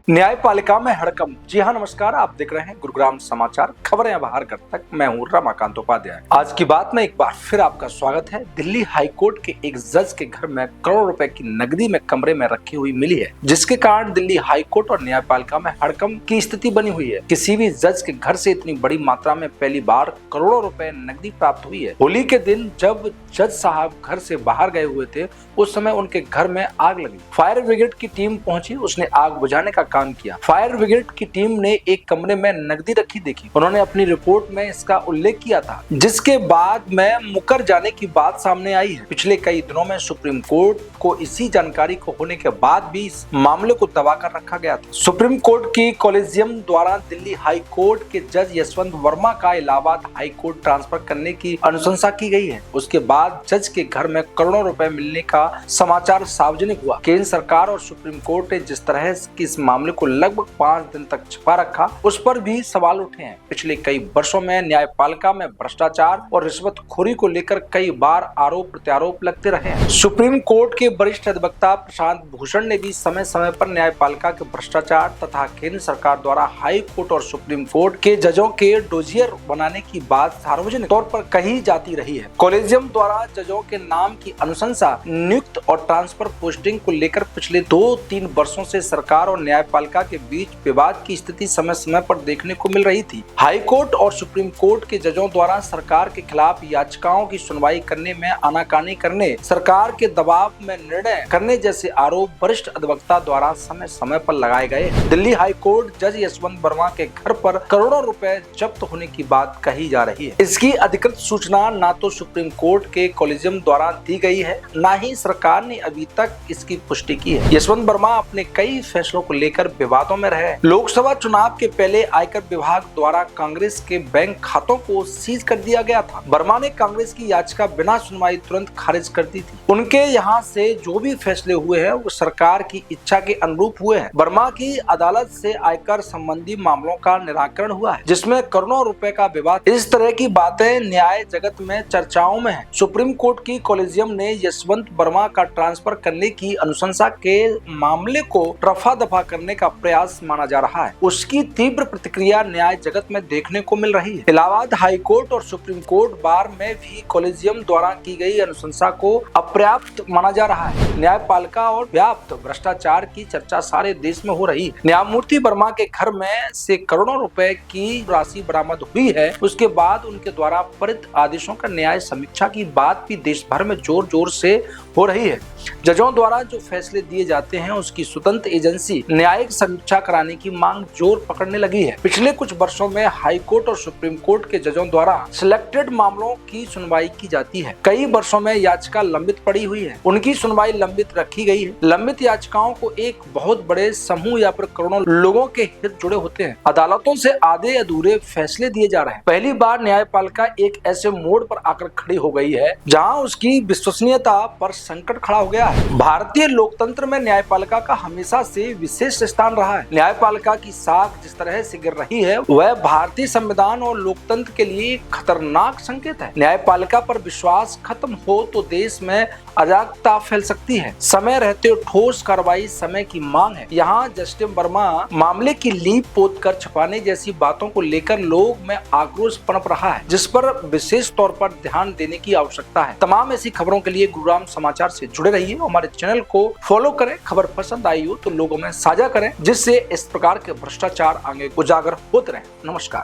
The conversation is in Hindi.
न्यायपालिका में हड़कंप। जी हाँ, नमस्कार। आप देख रहे हैं गुरुग्राम समाचार, खबरें बाहर घर तक। मैं हूँ रमाकांत उपाध्याय। आज की बात में एक बार फिर आपका स्वागत है। दिल्ली हाईकोर्ट के एक जज के घर में करोड़ों रुपए की नकदी में कमरे में रखी हुई मिली है, जिसके कारण दिल्ली हाईकोर्ट और न्यायपालिका में हड़कंप की स्थिति बनी हुई है। किसी भी जज के घर से इतनी बड़ी मात्रा में पहली बार करोड़ों रुपए नकदी प्राप्त हुई है। होली के दिन जब जज साहब घर से बाहर गए हुए थे, उस समय उनके घर में आग लगी। फायर ब्रिगेड की टीम पहुंची, उसने आग बुझाने का काम किया। फायर ब्रिगेड की टीम ने एक कमरे में नकदी रखी देखी। उन्होंने अपनी रिपोर्ट में इसका उल्लेख किया था, जिसके बाद में मुकर जाने की बात सामने आई है। पिछले कई दिनों में सुप्रीम कोर्ट को इसी जानकारी को होने के बाद भी इस मामले को दबाकर रखा गया था। सुप्रीम कोर्ट की कॉलेजियम द्वारा दिल्ली हाई कोर्ट के जज यशवंत वर्मा का इलाहाबाद हाई कोर्ट ट्रांसफर करने की अनुशंसा की गई है। उसके बाद जज के घर में करोड़ों रुपए मिलने का समाचार सार्वजनिक हुआ। केंद्र सरकार और सुप्रीम कोर्ट ने जिस तरह की इस मामले को लगभग 5 दिन तक छिपा रखा, उस पर भी सवाल उठे हैं। पिछले कई वर्षों में न्यायपालिका में भ्रष्टाचार और रिश्वतखोरी को लेकर कई बार आरोप प्रत्यारोप लगते रहे हैं। सुप्रीम कोर्ट के वरिष्ठ अधिवक्ता प्रशांत भूषण ने भी समय समय पर न्यायपालिका के भ्रष्टाचार तथा केंद्र सरकार द्वारा हाई कोर्ट और सुप्रीम कोर्ट के जजों के डोजियर बनाने की बात सार्वजनिक तौर पर कही जाती रही है। कॉलेजियम द्वारा जजों के नाम की अनुशंसा, नियुक्त और ट्रांसफर पोस्टिंग को लेकर पिछले 2-3 वर्षों से सरकार और न्यायपालिका के बीच विवाद की स्थिति समय समय पर देखने को मिल रही थी। हाई कोर्ट और सुप्रीम कोर्ट के जजों द्वारा सरकार के खिलाफ याचिकाओं की सुनवाई करने में आनाकानी करने, सरकार के दबाव में निर्णय करने जैसे आरोप वरिष्ठ अधिवक्ता द्वारा समय समय पर लगाए गए। दिल्ली हाई कोर्ट जज यशवंत वर्मा के घर पर करोड़ों रुपए जब्त होने की बात कही जा रही है। इसकी अधिकृत सूचना न तो सुप्रीम कोर्ट के कॉलेजियम द्वारा दी गई है, न ही सरकार ने अभी तक इसकी पुष्टि की है। यशवंत वर्मा अपने कई फैसलों को लेकर विवादों में रहे। लोकसभा चुनाव के पहले आयकर विभाग द्वारा कांग्रेस के बैंक खातों को सीज कर दिया गया था। वर्मा ने कांग्रेस की याचिका बिना सुनवाई तुरंत खारिज कर दी थी। उनके यहाँ से जो भी फैसले हुए हैं वो सरकार की इच्छा के अनुरूप हुए हैं। वर्मा की अदालत से आयकर संबंधी मामलों का निराकरण हुआ है, जिसमें करोड़ों रुपए का विवाद। इस तरह की बातें न्याय जगत में चर्चाओं में है। सुप्रीम कोर्ट की कॉलेजियम ने यशवंत वर्मा का ट्रांसफर करने की अनुशंसा के मामले को रफा दफा करने का प्रयास माना जा रहा है। उसकी तीव्र प्रतिक्रिया न्याय जगत में देखने को मिल रही है। इलाहाबाद हाई कोर्ट और सुप्रीम कोर्ट बार में भी कॉलेजियम द्वारा की गई अनुशंसा को अपर्याप्त माना जा रहा है। न्यायपालिका और व्याप्त भ्रष्टाचार की चर्चा सारे देश में हो रही है। न्यायमूर्ति वर्मा के घर में से करोड़ों रुपए की राशि बरामद हुई है। उसके बाद उनके द्वारा पारित आदेशों का न्याय समीक्षा की बात भी देश भर में जोर जोर से हो रही है। जजों द्वारा जो फैसले दिए जाते हैं, उसकी स्वतंत्र एजेंसी न्यायिक समीक्षा कराने की मांग जोर पकड़ने लगी है। पिछले कुछ वर्षों में हाई कोर्ट और सुप्रीम कोर्ट के जजों द्वारा सिलेक्टेड मामलों की सुनवाई की जाती है। कई वर्षों में याचिका लंबित पड़ी हुई है, उनकी सुनवाई लंबित रखी गई है। लंबित याचिकाओं को एक बहुत बड़े समूह या फिर करोड़ों लोगों के हित जुड़े होते हैं। अदालतों से आधे अधूरे फैसले दिए जा रहे हैं। पहली बार न्यायपालिका एक ऐसे मोड़ पर आकर खड़ी हो गई है जहाँ उसकी विश्वसनीयता पर संकट खड़ा हो गया है। भारतीय लोकतंत्र में न्यायपालिका का हमेशा से विशेष स्थान रहा है। न्यायपालिका की साख जिस तरह से गिर रही है, वह भारतीय संविधान और लोकतंत्र के लिए खतरनाक संकेत है। न्यायपालिका पर विश्वास खत्म हो तो देश में अराजकता फैल सकती है। समय रहते ठोस कार्रवाई समय की मांग है। यहाँ जस्टिस वर्मा मामले की लीप पोत कर छुपाने जैसी बातों को लेकर लोग में आक्रोश पनप रहा है, जिस पर विशेष तौर पर ध्यान देने की आवश्यकता है। तमाम ऐसी खबरों के लिए गुरुग्राम समाचार से जुड़े रहिए। हमारे चैनल को फॉलो करें। खबर पसंद आई हो तो लोगों में साझा करें, जिससे इस प्रकार के भ्रष्टाचार आगे उजागर होते रहे। नमस्कार।